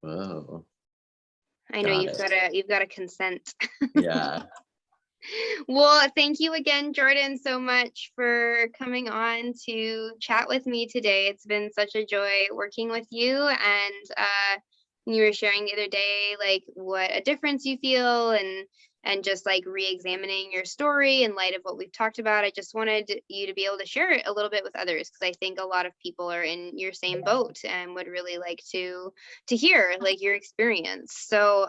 Whoa. I know Got it. you've got to consent. Yeah. Well, thank you again, Jordan, so much for coming on to chat with me today. It's been such a joy working with you, and you were sharing the other day like what a difference you feel, and just like re-examining your story in light of what we've talked about. I just wanted you to be able to share it a little bit with others, because I think a lot of people are in your same boat and would really like to hear like your experience. So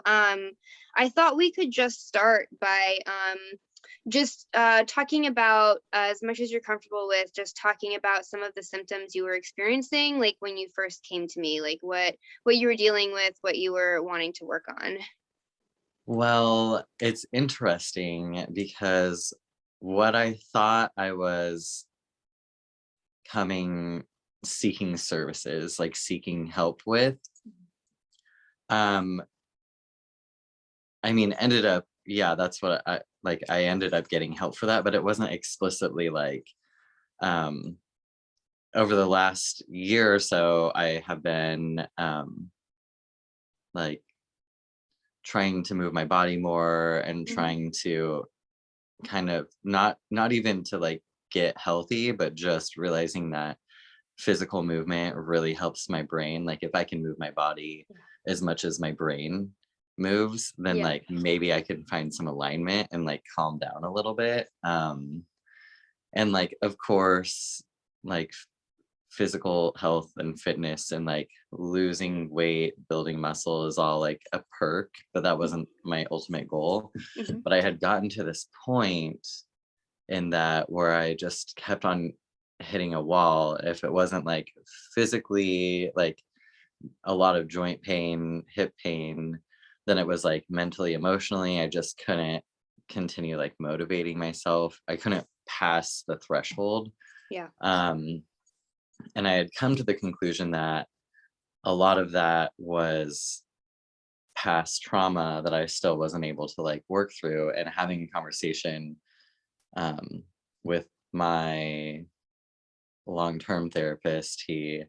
I thought we could just start by just talking about, as much as you're comfortable with, just talking about some of the symptoms you were experiencing, like when you first came to me, like what you were dealing with, what you were wanting to work on. Well, it's interesting because what I thought I was coming seeking services, like seeking help with, um, I mean, ended up, yeah, that's what I like. I ended up getting help for that, but it wasn't explicitly like, um, over the last year or so, I have been, like trying to move my body more and Mhm. trying to kind of not even to like get healthy, but just realizing that physical movement really helps my brain. Like if I can move my body as much as my brain moves, then Yeah. like maybe I can find some alignment and like calm down a little bit. And like of course, like physical health and fitness and like losing weight, building muscle is all like a perk, but that wasn't my ultimate goal. Mhm. But I had gotten to this point in that where I just kept on hitting a wall. If it wasn't like physically, like a lot of joint pain, hip pain, then it was like mentally, emotionally, I just couldn't continue like motivating myself. I couldn't pass the threshold. Yeah. Um, and I had come to the conclusion that a lot of that was past trauma that I still wasn't able to like work through. And having a conversation um, with my long-term therapist, he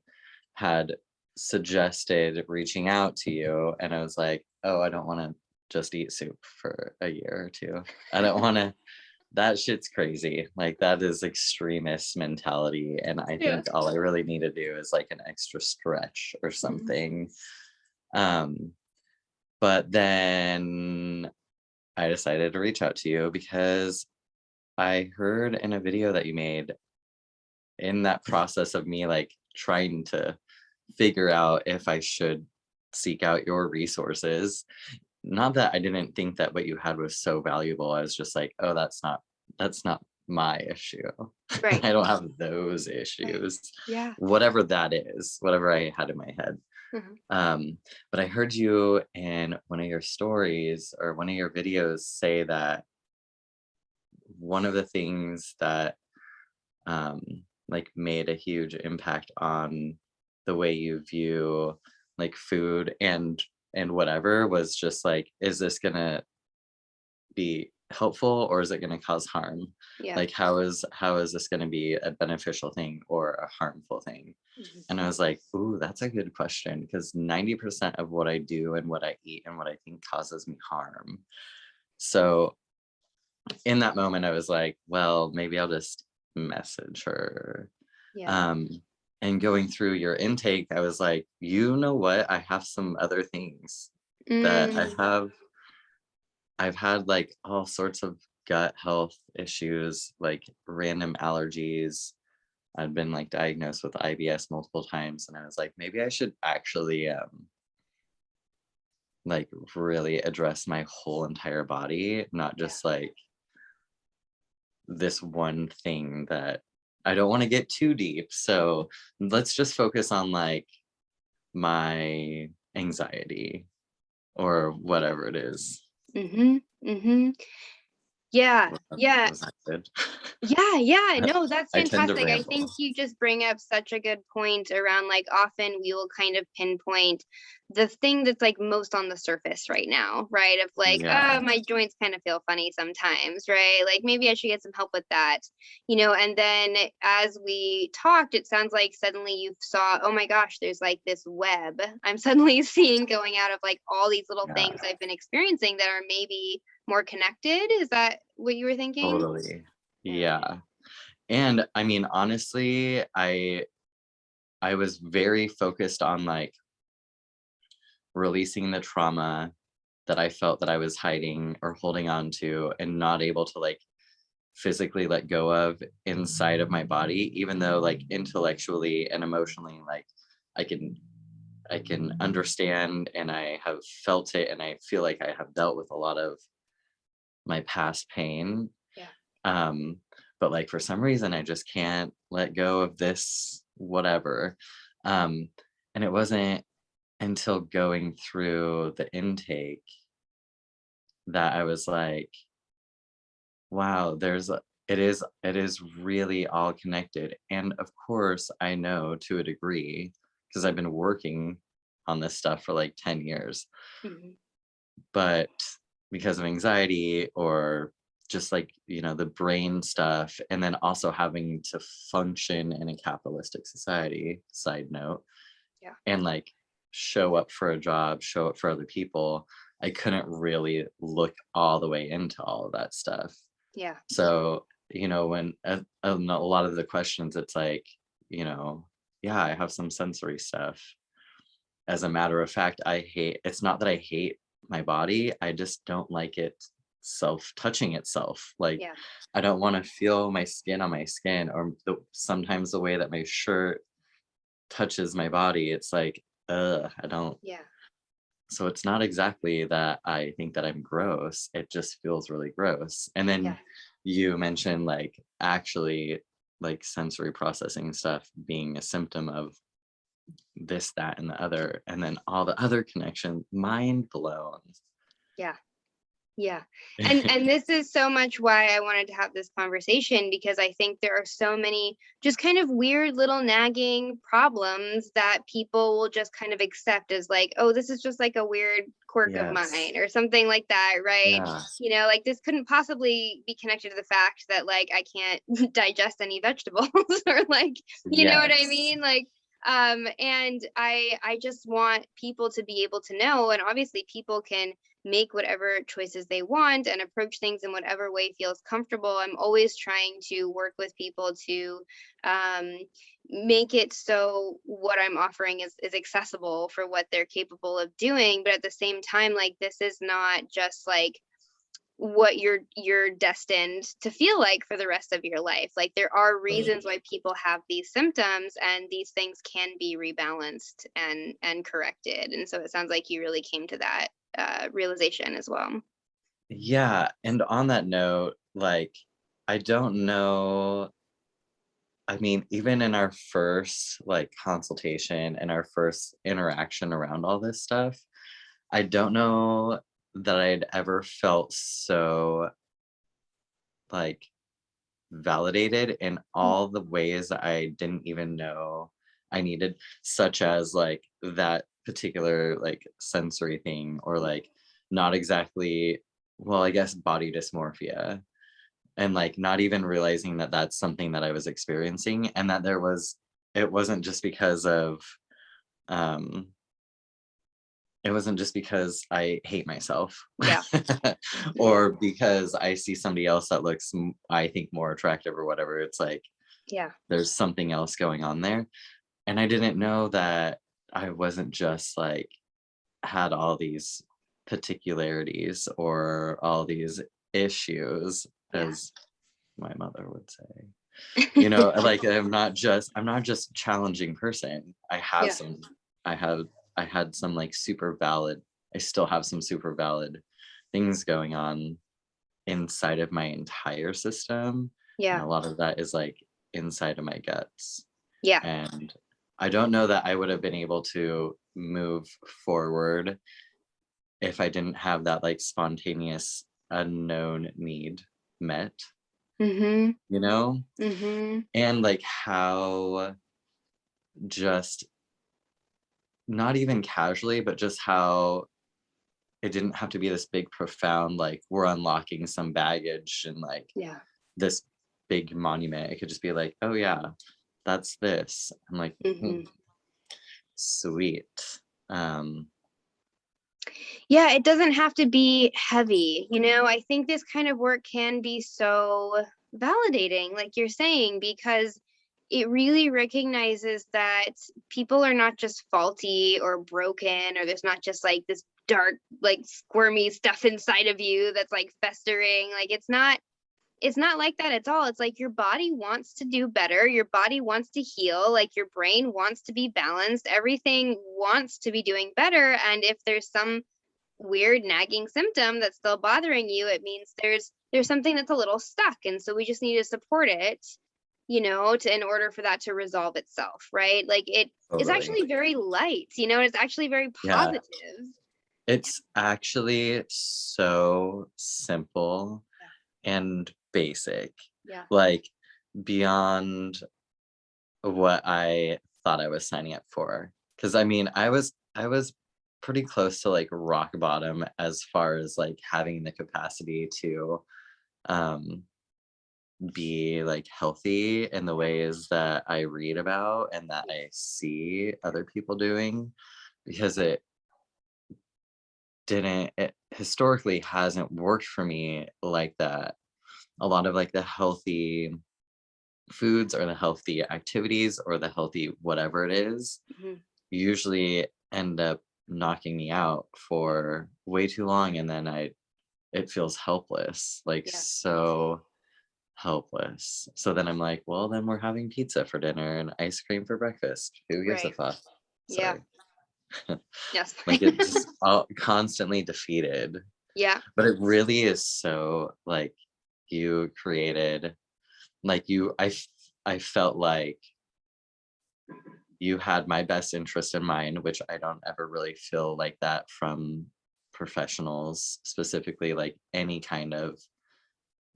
had suggested reaching out to you, and I was like, oh, I don't want to just eat soup for a year or two. I don't want to. That shit's crazy. Like that is extremist mentality, and I Yeah. think all I really need to do is like an extra stretch or Mhm. something. um but then I decided to reach out to you because I heard in a video that you made, in that process of me like trying to figure out if I should seek out your resources. Not that I didn't think that what you had was so valuable. I was just like, oh, that's not my issue. Right. I don't have those Right. issues. Yeah. Whatever that is, whatever I had in my head. Mhm. But I heard you in one of your stories or one of your videos say that one of the things that um, like made a huge impact on the way you view like food and whatever was just like, is this gonna be helpful or is it gonna cause harm? Yeah. Like how is this gonna be a beneficial thing or a harmful thing? Mhm. And I was like, ooh, that's a good question because 90% of what I do and what I eat and what I think causes me harm. So in that moment, I was like, well, maybe I'll just message her. Yeah. Um, and going through your intake, I was like, you know what? I have some other things that Mm. I've had like all sorts of gut health issues, like random allergies. I'd been like diagnosed with IBS multiple times, and I was like, maybe I should actually like really address my whole entire body, not Yeah. just like this one thing that I don't want to get too deep. So let's just focus on like my anxiety or whatever it is. Mhm. Mhm. Yeah. Was that Yeah. was that good? Yeah, no, that's I tend to fantastic. I think ramble. you just bring up such a good point around, like, often we will kind of pinpoint the thing that's, like, most on the surface right now, right? Of like, Yeah, my joints kind of feel funny sometimes, right? Like, maybe I should get some help with that, and then as we talked, it sounds like suddenly you saw, oh my gosh, there's like this web I'm suddenly seeing going out of like all these little yeah, things I've been experiencing that are maybe more connected. Is that what you were thinking? totally. Yeah. Yeah. And I mean, honestly, I was very focused on like releasing the trauma that I felt that I was hiding or holding on to and not able to like physically let go of inside of my body, even though like intellectually and emotionally, like I can I can understand and I have felt it and I feel like I have dealt with a lot of my past pain. Yeah. Um, but like for some reason I just can't let go of this whatever. Um, and it wasn't until going through the intake that I was like, wow, it is really all connected. And of course, I know to a degree because I've been working on this stuff for like 10 years, Mhm. but because of anxiety or just like, the brain stuff, and then also having to function in a capitalistic society, side note, Yeah. and like show up for a job, show up for other people, I couldn't really look all the way into all of that stuff. Yeah. So, when a lot of the questions, it's like, you know, yeah, I have some sensory stuff. As a matter of fact, it's not that I hate my body, I just don't like it self touching itself. Like, Yeah. I don't want to feel my skin on my skin, or sometimes the way that my shirt touches my body. It's like, I don't. Yeah. So it's not exactly that I think that I'm gross. It just feels really gross. And Yeah. then you mentioned like actually like sensory processing stuff being a symptom of this, that, and the other. And then all the other connection, mind blown. Yeah. Yeah. And this is so much why I wanted to have this conversation, because I think there are so many just kind of weird little nagging problems that people will just kind of accept as like, oh, this is just like a weird quirk of Yes. mine or something like that, right? Yeah. Like this couldn't possibly be connected to the fact that like I can't digest any vegetables or like, you know what I Yes. mean? Like and I just want people to be able to know, and obviously people can make whatever choices they want and approach things in whatever way feels comfortable. I'm always trying to work with people to um, make it so what I'm offering is accessible for what they're capable of doing. But at the same time, like this is not just like what you're destined to feel like for the rest of your life. Like there are reasons why people have these symptoms, and these things can be rebalanced and corrected. And so it sounds like you really came to that realization as well. Yeah. And on that note, like, I don't know. I mean, even in our first like consultation and our first interaction around all this stuff, I don't know that I'd ever felt so like validated in all the ways that I didn't even know I needed, such as like that particular like sensory thing, or like not exactly, well, I guess body dysmorphia, and like not even realizing that that's something that I was experiencing, and that it wasn't just because of um it wasn't just because I hate myself Yeah. Yeah. or because I see somebody else that looks I think more attractive or whatever. It's like Yeah. there's something else going on there, and I didn't know that I wasn't just like had all these particularities or all these issues, Yeah. as my mother would say. Like I'm not just a challenging person. Yeah. I have I had some like super valid, I still have some super valid things going on inside of my entire system. And Yeah. a lot of that is like inside of my guts. Yeah. And I don't know that I would have been able to move forward if I didn't have that like spontaneous unknown need met. Mhm. you know? Mhm. And like how just not even casually, but just how it didn't have to be this big, profound, like we're unlocking some baggage and like Yeah. this big monument. It could just be like, oh yeah, that's this. I'm like, "Hmm, Mhm. sweet. Um, Yeah, it doesn't have to be heavy. I think this kind of work can be so validating, like you're saying, because it really recognizes that people are not just faulty or broken, or there's not just like this dark, like squirmy stuff inside of you that's like festering. Like it's not like that at all. It's like your body wants to do better. Your body wants to heal. Like your brain wants to be balanced. Everything wants to be doing better. And if there's some weird nagging symptom that's still bothering you, it means there's something that's a little stuck. And so we just need to support it, in order for that to resolve itself, right? Like it is totally. actually very light, it's actually very Yeah. positive. It's actually so simple and basic, Yeah. like beyond what I thought I was signing up for. Cause I mean, I was pretty close to like rock bottom as far as like having the capacity to um be like healthy in the ways that I read about and that I see other people doing because it historically hasn't worked for me like that. A lot of like the healthy foods or the healthy activities or the healthy whatever it is Mhm. usually end up knocking me out for way too long and then it feels helpless, like Yeah. so helpless. So then I'm like, well, then we're having pizza for dinner and ice cream for breakfast. Who gives a Right. fuck? Yeah. Sorry. Yes. Like it just all constantly defeated. Yeah. But it really is so like you created like I felt like you had my best interest in mind, which I don't ever really feel like that from professionals, specifically like any kind of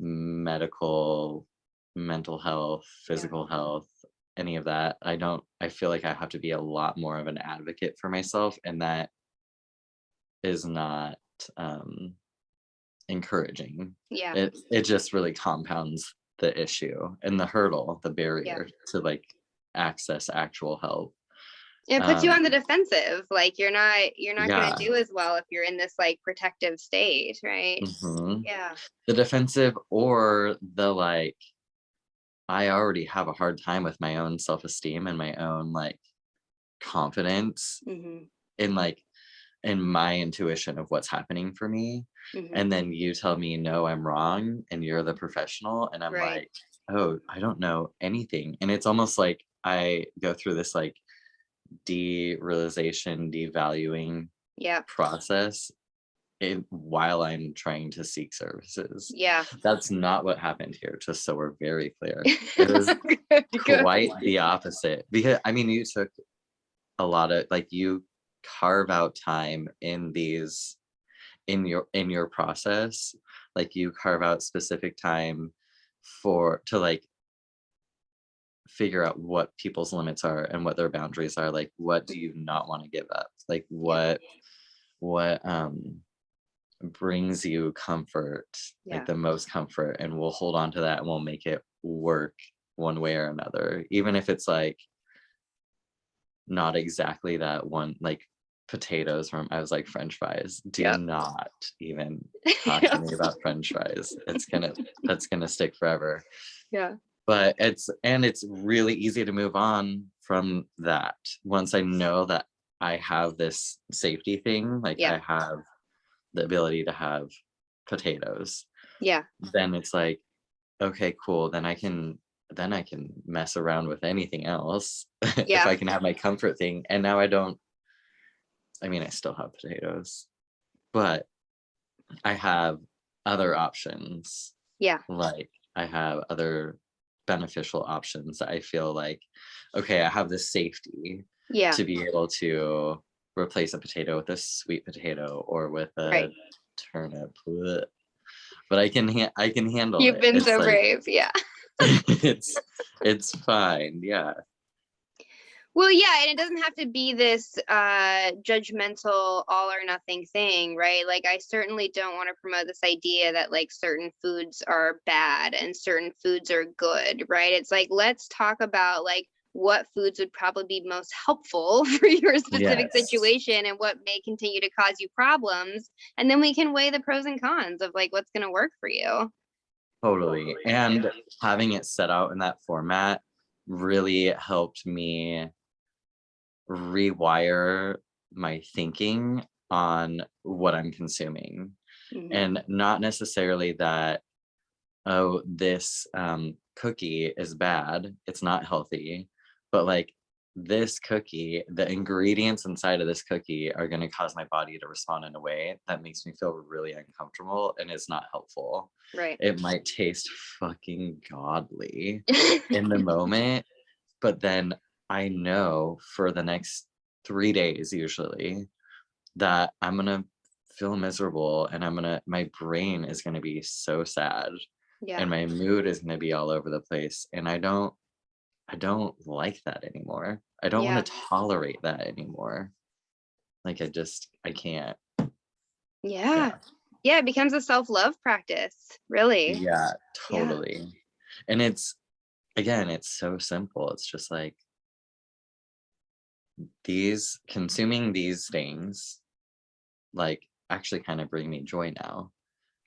medical, mental health, Yeah. physical health, any of that. I feel like I have to be a lot more of an advocate for myself, and that is not um, encouraging. Yeah. It just really compounds the issue and the hurdle, the Yeah. barrier to like access actual help. It puts you Um, on the defensive. Like you're not gonna yeah. do as well if you're in this like protective state, right? Mhm. Yeah. The defensive or the like, I already have a hard time with my own self-esteem and my own like confidence Mhm. in like in my intuition of what's happening for me. Mhm. And then you tell me, no, I'm wrong, and you're the professional. And I'm Right. like, oh, I don't know anything. And it's almost like I go through this like derealization, devaluing Yeah. process while I'm trying to seek services. Yeah. That's not what happened here, just so we're very clear. It was Good, good. quite the opposite because I mean, you took a lot of like you carve out time in these in your process, like you carve out specific time for to like figure out what people's limits are and what their boundaries are, like what do you not want to give up, like Yeah. what brings you comfort, like Yeah. the most comfort, and we'll hold on to that and we'll make it work one way or another, even if it's like not exactly that one, like potatoes from I was like French fries. Do Yep. not even talk to Yeah. me about French fries. That's gonna stick forever. Yeah. But it's really easy to move on from that once I know that I have this safety thing, like Yeah. I have the ability to have potatoes. Yeah. Then it's like, okay, cool. Then I can mess around with anything else if Yeah. I can have my comfort thing. And now I don't I mean, I still have potatoes, but I have other options. Yeah. Like I have other beneficial options that I feel like, okay, I have this safety Yeah. to be able to replace a potato with a sweet potato or with Right. a turnip. Blech. but I can handle You've it. been It's so like brave. Yeah. it's it's fine. Yeah. Well, yeah, and it doesn't have to be this judgmental all or nothing thing, right? Like I certainly don't want to promote this idea that like certain foods are bad and certain foods are good, right? It's like let's talk about like what foods would probably be most helpful for your specific Yes. situation and what may continue to cause you problems, and then we can weigh the pros and cons of like what's going to work for you. Totally. And having it set out in that format really helped me rewire my thinking on what I'm consuming. Mhm. And not necessarily that, oh, this cookie is bad, it's not healthy, but like this cookie, the ingredients inside of this cookie are going to cause my body to respond in a way that makes me feel really uncomfortable and is not helpful. Right. It might taste fucking godly in the moment, but then I know for the next 3 days, usually, that I'm going to feel miserable and my brain is going to be so sad Yeah. and my mood is going to be all over the place. And I don't like that anymore. I don't want Yeah. to tolerate that anymore. Like I can't. Yeah. Yeah. Yeah, it becomes a self-love practice, really. Yeah, Yeah. totally. And it's again, it's so simple. It's just like these consuming these things like actually kind of bring me joy now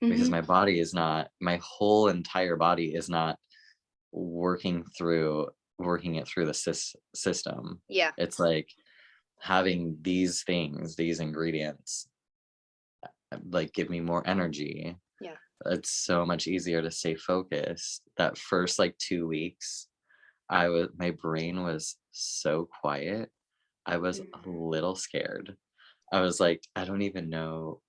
because Mhm. my whole entire body is not working it through the system. Yeah. It's like having these things, these ingredients, like give me more energy. Yeah. It's so much easier to stay focused. That first like 2 weeks, my brain was so quiet. I was Mm. a little scared. I was like, I don't even know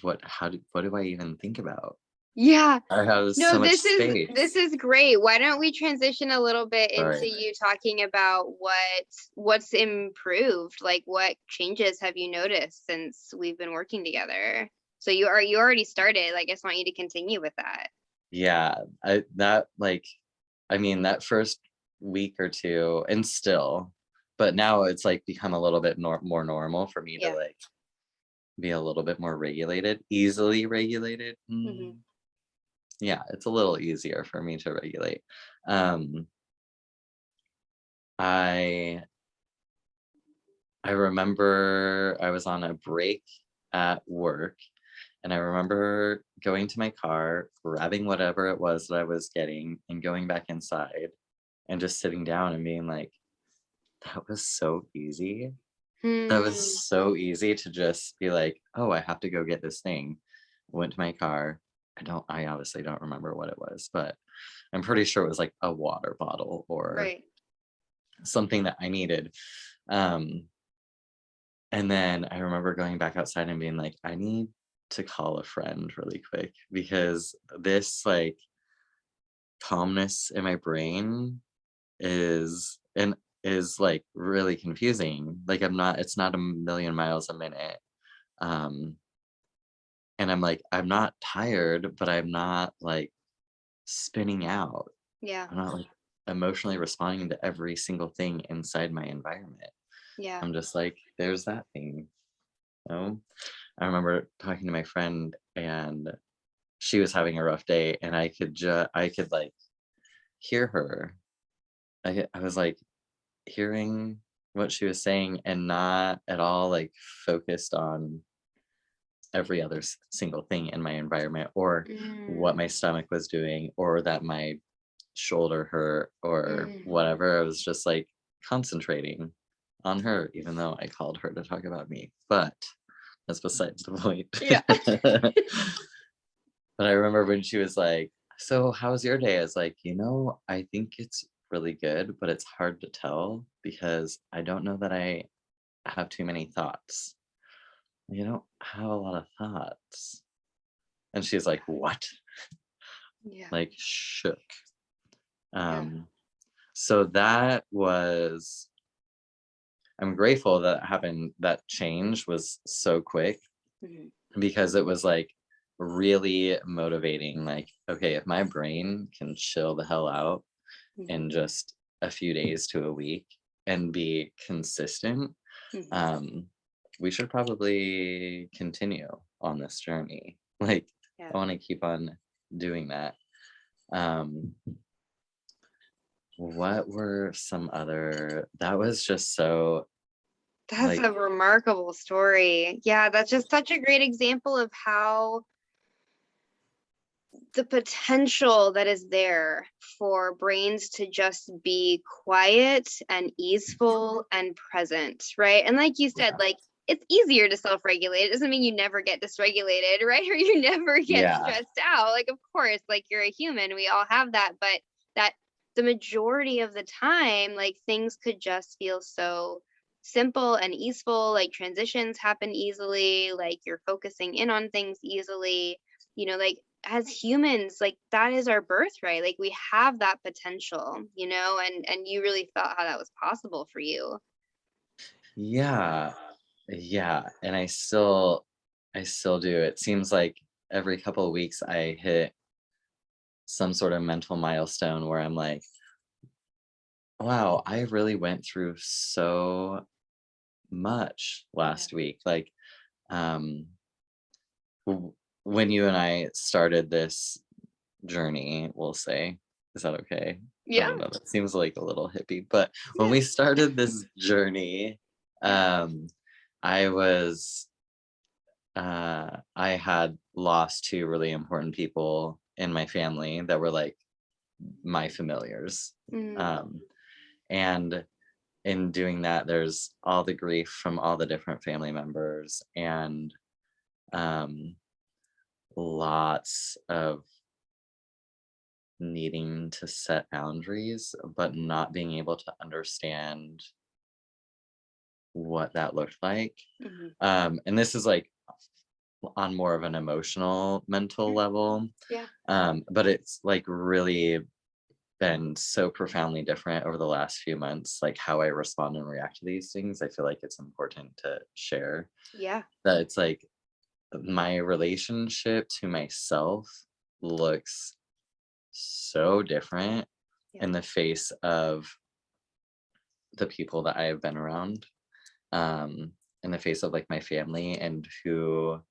what do I even think about? Yeah. I have No, so much this space. is great. Why don't we transition a little bit into Sorry. you talking about what's improved? Like what changes have you noticed since we've been working together? So you already started. Like, I just want you to continue with that. Yeah, I that like I mean that first week or two and still, but now it's like become a little bit more normal for me to Yeah. like be a little bit more regulated, easily regulated. Mhm. Yeah, it's a little easier for me to regulate. Um, I I remember I was on a break at work and I remember going to my car, grabbing whatever it was that I was getting and going back inside and just sitting down and being like, that was so easy. That Hmm. was so easy to just be like, oh, I have to go get this thing. Went to my car. I obviously don't remember what it was, but I'm pretty sure it was like a water bottle or Right. something that I needed. Um, and then I remember going back outside and being like, I need to call a friend really quick because this like calmness in my brain is and is like really confusing. Like it's not a million miles a minute. Um, and I'm like, I'm not tired, but I'm not like spinning out. Yeah. I'm not like emotionally responding to every single thing inside my environment. Yeah. I'm just like, there's that thing. You know? I remember talking to my friend and she was having a rough day and I could like hear her. I was like hearing what she was saying and not at all like focused on every other single thing in my environment or what my Mm. stomach was doing or that my shoulder hurt or Mm. whatever. I was just like concentrating on her, even though I called her to talk about me. But that's besides the point. Yeah. But I remember when she was like, so how's your day? I was like, I think it's really good, but it's hard to tell because I don't know that I have too many thoughts. You don't have a lot of thoughts. And she's like, what? Yeah. Like shook. Yeah. Um, so I'm grateful that happened, that change was so quick Mhm. because it was like really motivating. Like, okay, if my brain can chill the hell out Mhm, in just a few days to a week and be consistent, mhm. um, we should probably continue on this journey. Like, Yeah. I want to keep on doing that. Um, what were some other, that was just so That's like, a remarkable story. Yeah, that's just such a great example of how the potential that is there for brains to just be quiet and easeful and present, right? And like you said, yeah, like it's easier to self-regulate. It doesn't mean you never get dysregulated, right? Or you never get yeah, stressed out. Like, of course, like you're a human, we all have that, but that the majority of the time, like things could just feel so simple and easeful, like transitions happen easily, like you're focusing in on things easily, like as humans, like that is our birthright. Like we have that potential, and you really felt how that was possible for you. yeah, yeah. And I still do. It seems like every couple of weeks I hit some sort of mental milestone where I'm like, wow, I really went through so much Yeah. last week. Like, um, w- when you and I started this journey, we'll say, is that okay? I Yeah. don't know. That seems like a little hippie, but when Yeah. we started this journey, Yeah. um, I was, I had lost two really important people in my family that were like my familiars. Mm, Um, and in doing that, there's all the grief from all the different family members and um, lots of needing to set boundaries, but not being able to understand what that looked like. mhm. And this is like on more of an emotional, mental Yeah. level. Yeah. But it's like really been so profoundly different over the last few months, like how I respond and react to these things. I feel like it's important to share Yeah. that it's like my relationship to myself looks so different Yeah. in the face of the people that I have been around, um, in the face of like my family and who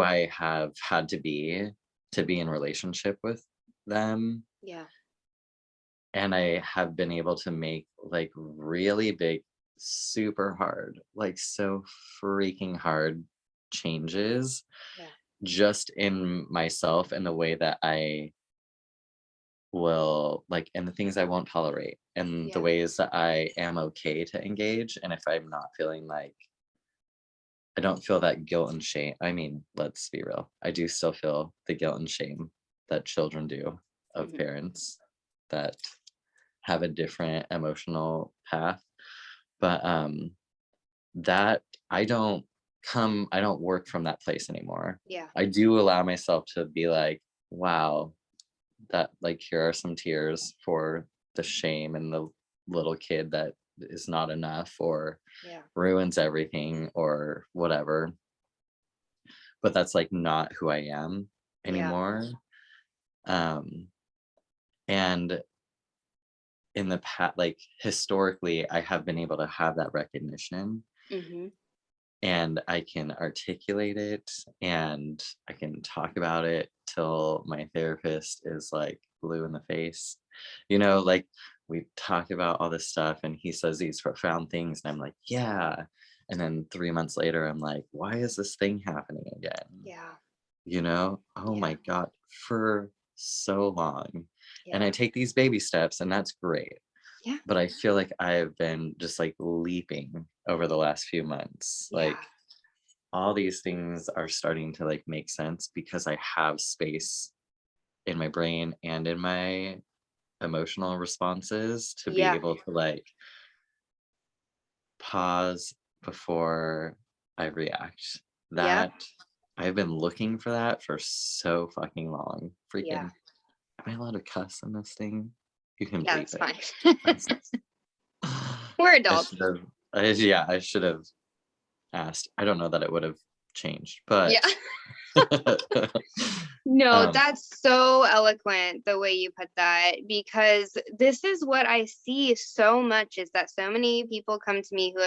I have had to be in relationship with them. Yeah. And I have been able to make like really big, super hard, like so freaking hard changes Yeah. just in myself and the way that I will like and the things I won't tolerate and the Yeah. ways that I am okay to engage. And if I'm not feeling like I don't feel that guilt and shame. I mean, let's be real. I do still feel the guilt and shame that children do of Mhm. parents that have a different emotional path. But that I don't work from that place anymore. Yeah. I do allow myself to be like, wow, that like here are some tears for the shame and the little kid that is not enough or Yeah. ruins everything or whatever. But that's like not who I am Yeah. anymore. Um, and in the past, like historically, I have been able to have that recognition Mhm. and I can articulate it and I can talk about it till my therapist is like blue in the face. Like we talk about all this stuff and he says these profound things and I'm like, yeah. And then 3 months later, I'm like, why is this thing happening again? Yeah. Oh Yeah. my God, for so long. And I Yeah. take these baby steps and that's great. Yeah. But I feel like I've been just like leaping over the last few months. Yeah. Like all these things are starting to like make sense because I have space in my brain and in my emotional responses to be Yeah. able to like pause before I react. Yeah. That I've been looking for that for so fucking long. Yeah. Freaking, am I allowed to cuss in this thing? You can Yeah, bleep it's it. fine. That's- We're I adults. should have, yeah, I should have asked. I don't know that it would have changed, but Yeah. No, um, that's so eloquent the way you put that, because this is what I see so much, is that so many people come to me who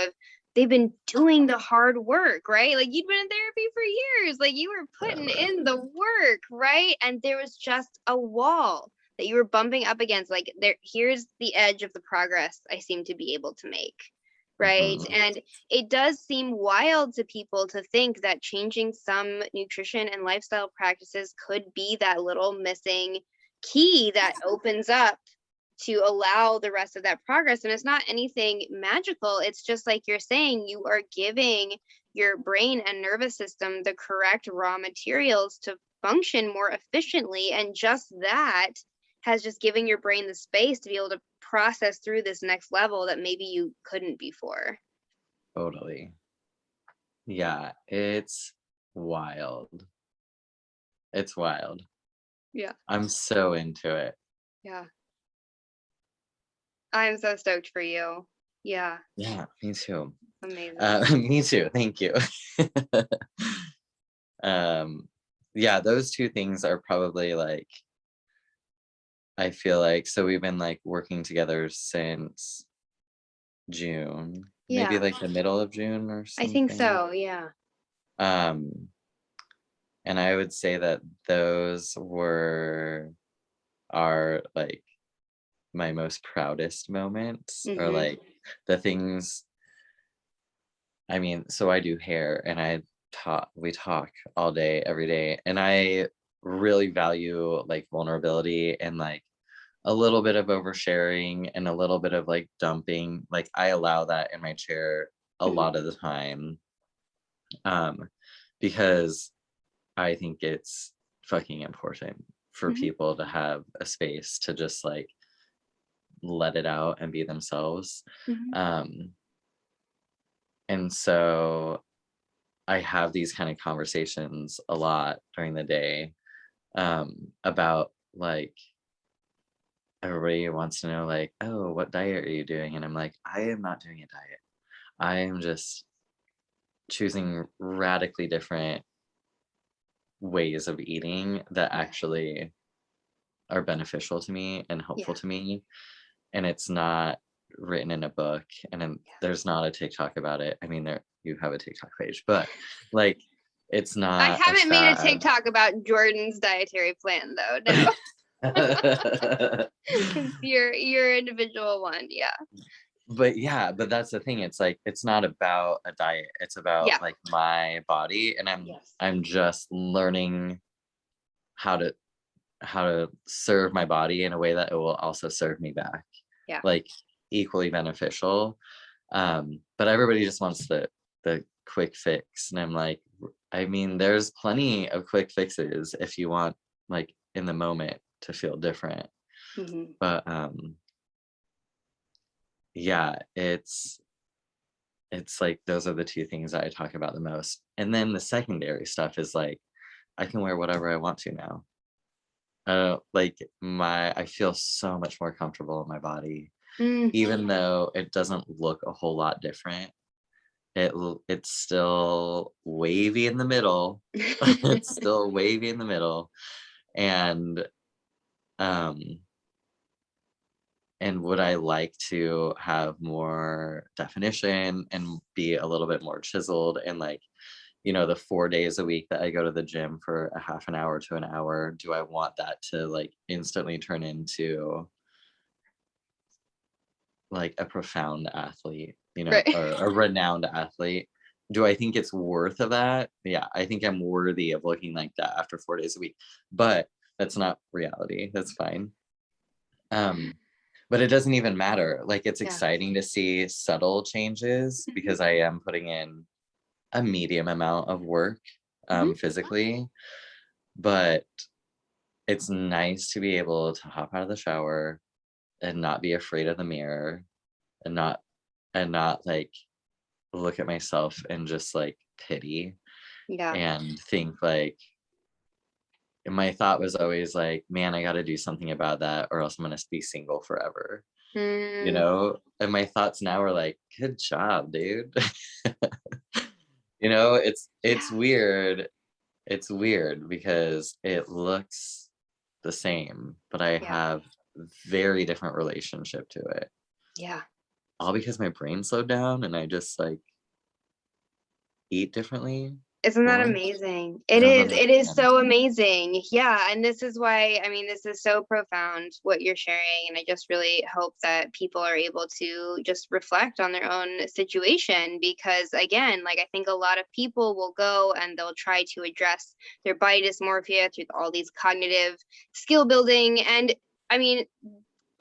they've been doing the hard work, right? Like you'd been in therapy for years, like you were putting forever. in the work, right? And there was just a wall that you were bumping up against. Like here's the edge of the progress I seem to be able to make. Right. Mhm. And it does seem wild to people to think that changing some nutrition and lifestyle practices could be that little missing key that opens up to allow the rest of that progress. And it's not anything magical. It's just like you're saying, you are giving your brain and nervous system the correct raw materials to function more efficiently. And just that has just given your brain the space to be able to process through this next level that maybe you couldn't before. Totally. Yeah, it's wild. It's wild. Yeah. I'm so into it. Yeah. I'm so stoked for you. Yeah. Yeah, me too. Amazing. Me too. Thank you. um, yeah, those two things are probably like, I feel like, so we've been like working together since June, maybe Yeah. like the middle of June or I think something. so. Yeah. Um, and I would say that those are like my most proudest moments, or Mhm. like the things. I mean, so I do hair and we talk all day, every day. And I really value like vulnerability and like a little bit of oversharing and a little bit of like dumping. Like I allow that in my chair a Mhm. lot of the time. Um, because I think it's fucking important for Mhm. people to have a space to just like let it out and be themselves. Mhm. Um, and so I have these kind of conversations a lot during the day, about like everybody wants to know like, oh, what diet are you doing? And I'm like, I am not doing a diet. I am just choosing radically different ways of eating that Yeah. actually are beneficial to me and Yeah. helpful to me. And it's not written in a book, and then Yeah. there's not a TikTok about it. I mean, there you have a TikTok page, but like it's I not a haven't made a fad. TikTok about Jordan's dietary plan though. No. It's your individual one. Yeah. But yeah, but that's the thing. It's like it's not about a diet. It's about Yeah. like my body, and Yes. I'm just learning how to serve my body in a way that it will also serve me back, Yeah. like equally beneficial. But everybody just wants the quick fix, and I'm like, I mean, there's plenty of quick fixes if you want like in the moment to feel different. Mhm. But yeah, it's like those are the two things that I talk about the most. And then the secondary stuff is like I can wear whatever I want to now. Like I feel so much more comfortable in my body, Mm. even though it doesn't look a whole lot different. It's still wavy in the middle. It's still wavy in the middle, and um would I like to have more definition and be a little bit more chiseled, and like, the 4 days a week that I go to the gym for a half an hour to an hour, do I want that to like instantly turn into like a profound athlete, Right. or a renowned athlete? Do I think it's worth of that? Yeah, I think I'm worthy of looking like that after 4 days a week, but that's not reality. That's fine. Um, but it doesn't even matter. Like it's Yeah. exciting to see subtle changes Mhm. because I am putting in a medium amount of work, Mhm. physically, but it's nice to be able to hop out of the shower and not be afraid of the mirror, and not like look at myself and just like pity Yeah. and think like, and my thought was always like, man, I got to do something about that or else I'm going to be single forever, Mm. and my thoughts now are like, good job, dude. You know, it's Yeah. weird. It's weird because it looks the same, but I Yeah. have very different relationship to it. Yeah. All because my brain slowed down and I just like eat differently. Isn't that What? amazing? I It don't is. It is understand. so amazing. Yeah, and this is why, I mean, this is so profound what you're sharing, and I just really hope that people are able to just reflect on their own situation because again, like I think a lot of people will go and they'll try to address their body dysmorphia through all these cognitive skill building and I mean,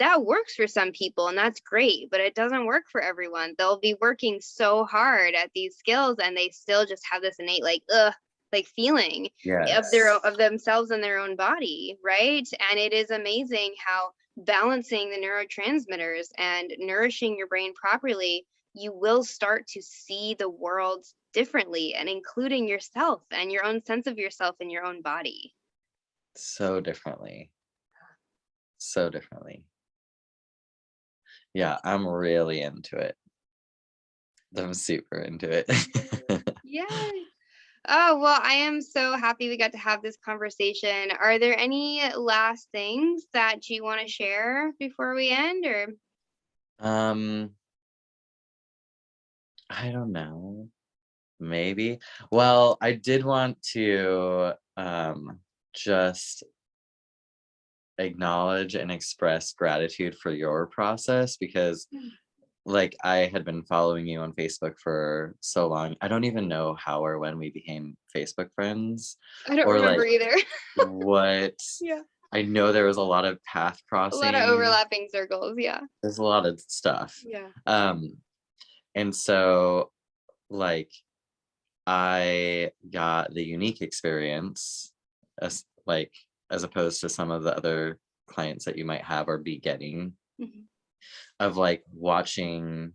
that works for some people and that's great, but it doesn't work for everyone. They'll be working so hard at these skills and they still just have this innate like ugh like feeling of their Yes. of themselves and their own body, right? And it is amazing how balancing the neurotransmitters and nourishing your brain properly, you will start to see the world differently and including yourself and your own sense of yourself in your own body. So differently. So differently. Yeah, I'm really into it. I'm super into it. Yeah. Oh, well, I am so happy we got to have this conversation. Are there any last things that you want to share before we end or um, I don't know. Maybe. Well, I did want to just acknowledge and express gratitude for your process because Hmm. like I had been following you on Facebook for so long. I don't even know how or when we became Facebook friends I don't or remember like either. what Yeah. I know there was a lot of path A lot of crossing. overlapping circles. Yeah. There's a lot of stuff. Yeah. Um and so like I got the unique experience as like as opposed to some of the other clients that you might have or be getting Mhm. of like watching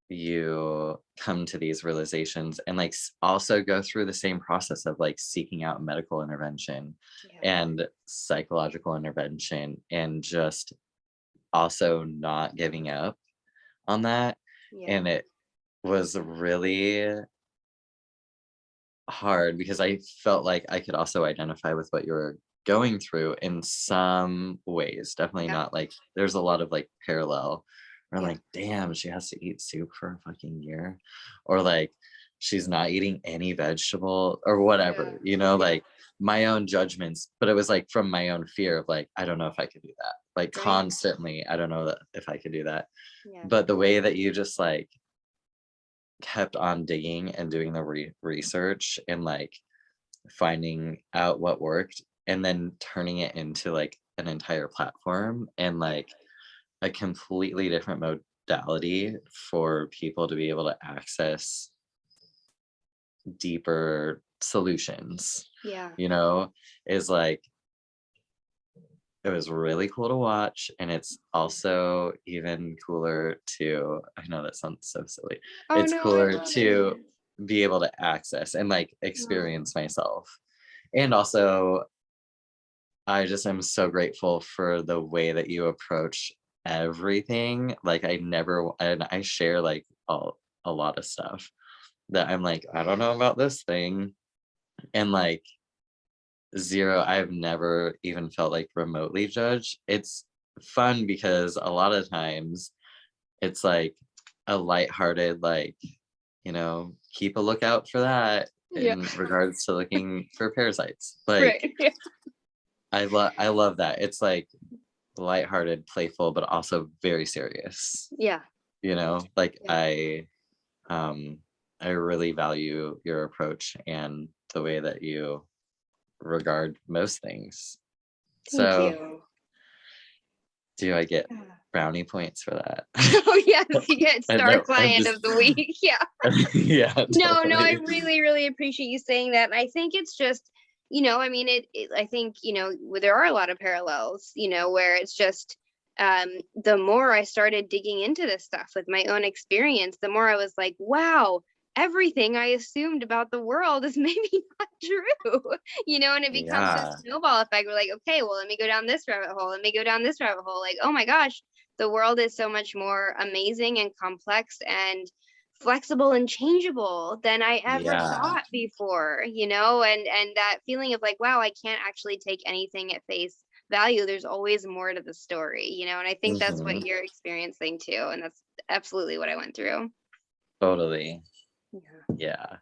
you come to these realizations and like also go through the same process of like seeking out medical intervention Yeah. and psychological intervention and just also not giving up on that. Yeah. And it was really hard because I felt like I could also identify with what you were going through in some ways. Definitely Yeah. not like there's a lot of like parallel where I'm Yeah. like, damn, she has to eat soup for a fucking year. Or like she's not eating any vegetable or Yeah. whatever, Yeah. like my own judgments. But it was like from my own fear of like, I don't know if I could do that. Like Right. constantly, I don't know that if I could do that. Yeah. But the way that you just like kept on digging and doing the research and like finding out what worked and then turning it into like an entire platform and Yeah. like a completely different modality for people to be able to access deeper solutions, Yeah. is like it was really cool to watch and it's also even cooler to I know that sounds so silly. Oh It's no, I cooler love to it. be able to access and like Oh, experience myself. And also I just am so grateful for the way that you approach everything. Like I never and I share like a lot of stuff that I'm like, I don't know about this thing. And like zero, I've never even felt like remotely judged. It's fun because a lot of times it's like a lighthearted, like, keep a lookout for that yeah. in regards to looking for parasites. Like Right. Yeah. I love that. It's like lighthearted, playful, but also very serious. Yeah. Like Yeah. I really value your approach and the way that you regard most things. Thank So, you. do I get Yeah. brownie points for that? Oh yes, you get I star know. I'm client just, of the week. Yeah. yeah, No, no, I totally. really, really appreciate you saying that. And I think it's just, I mean, I think, there are a lot of parallels, where it's just, the more I started digging into this stuff with my own experience, the more I was like, wow, everything I assumed about the world is maybe not true, and it becomes this Yeah, snowball effect. We're like, okay, well, let me go down this rabbit hole. Let me go down this rabbit hole. Like, oh my gosh, the world is so much more amazing and complex and flexible and changeable than I ever Yeah. thought before, and that feeling of like, wow, I can't actually take anything at face value. There's always more to the story, and I think that's what Hmm. you're experiencing too. And that's absolutely what I went through. Totally. Yeah. Yeah.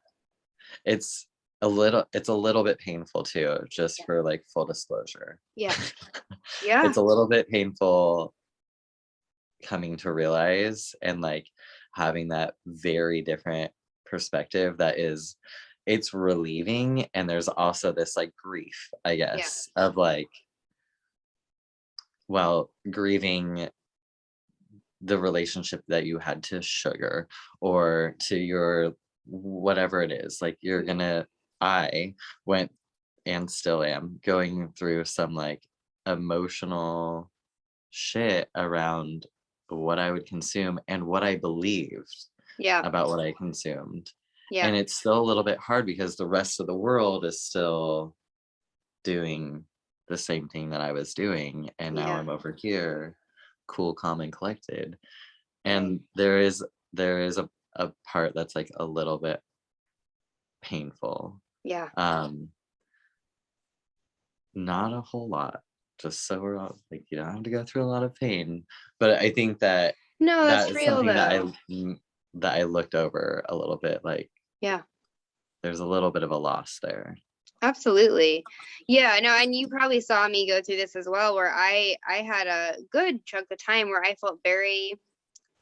It's a little bit painful too, just Yeah. for like full disclosure. Yeah. Yeah. It's a little bit painful coming to realize and like having that very different perspective that is it's relieving, and there's also this like grief, I Yeah. guess, of like, well, grieving the relationship that you had to sugar or to your whatever it is. Like you're Mhm. gonna I went and still am going through some like emotional shit around what I would consume and what I believed Yeah. about what I consumed. Yeah. And it's still a little bit hard because the rest of the world is still doing the same thing that I was doing. And now Yeah. I'm over here, cool, calm, and collected. Right. And there is a part that's like a little bit painful. Yeah. Um, Not a whole lot. Just so we're all like, you don't have to go through a lot of pain. But I think that No, that that's is real something that though. I looked over a little bit. Like Yeah. there's a little bit of a loss there. Absolutely. Yeah, no, and you probably saw me go through this as well, where I had a good chunk of time where I felt very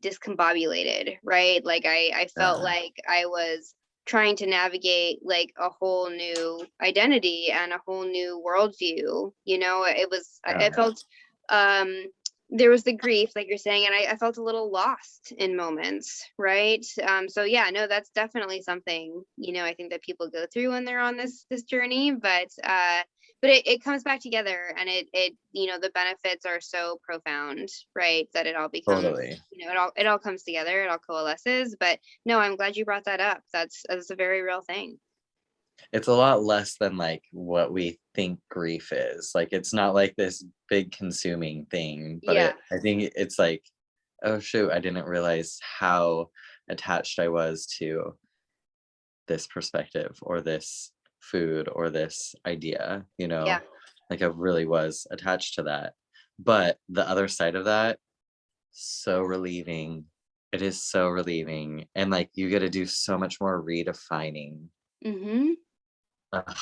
discombobulated, right? Like I felt Yeah. like I was trying to navigate like a whole new identity and a whole new worldview. I Yeah. felt um there was the grief, like you're saying, and I felt a little lost in moments, right? So yeah, no, that's definitely something, I think that people go through when they're on this journey, but it comes back together, and the benefits are so profound, right? That it all becomes, Totally. it all comes together, it all coalesces. But no, I'm glad you brought that up. That's a very real thing. It's a lot less than like what we think grief is. Like it's not like this big consuming thing, but Yeah. I think it's like, oh shoot, I didn't realize how attached I was to this perspective or this food or this idea, Yeah. like I really was attached to that. But the other side of that, so relieving. It is so relieving. And like you get to do so much more redefining. Hmm. Ugh,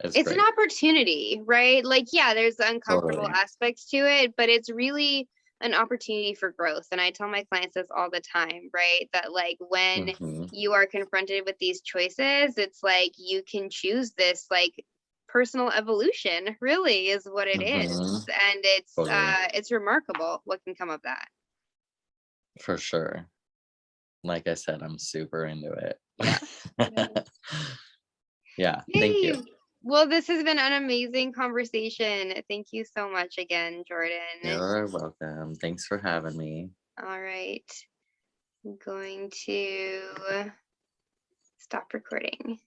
it's It's an great. opportunity, right? Like, yeah, there's the uncomfortable Totally. aspects to it, but it's really an opportunity for growth. And I tell my clients this all the time, right? That like when Hmm. you are confronted with these choices, it's like you can choose this like personal evolution, really is what it is. Hmm. And it's Totally. it's remarkable what can come of that. For sure. Like I said, I'm super into Yeah. Yeah. it. Yeah. Thank you. Yay. Well, this has been an amazing conversation. Thank you so much again, Jordan. You're welcome. Thanks for having me. All right. I'm going to stop recording.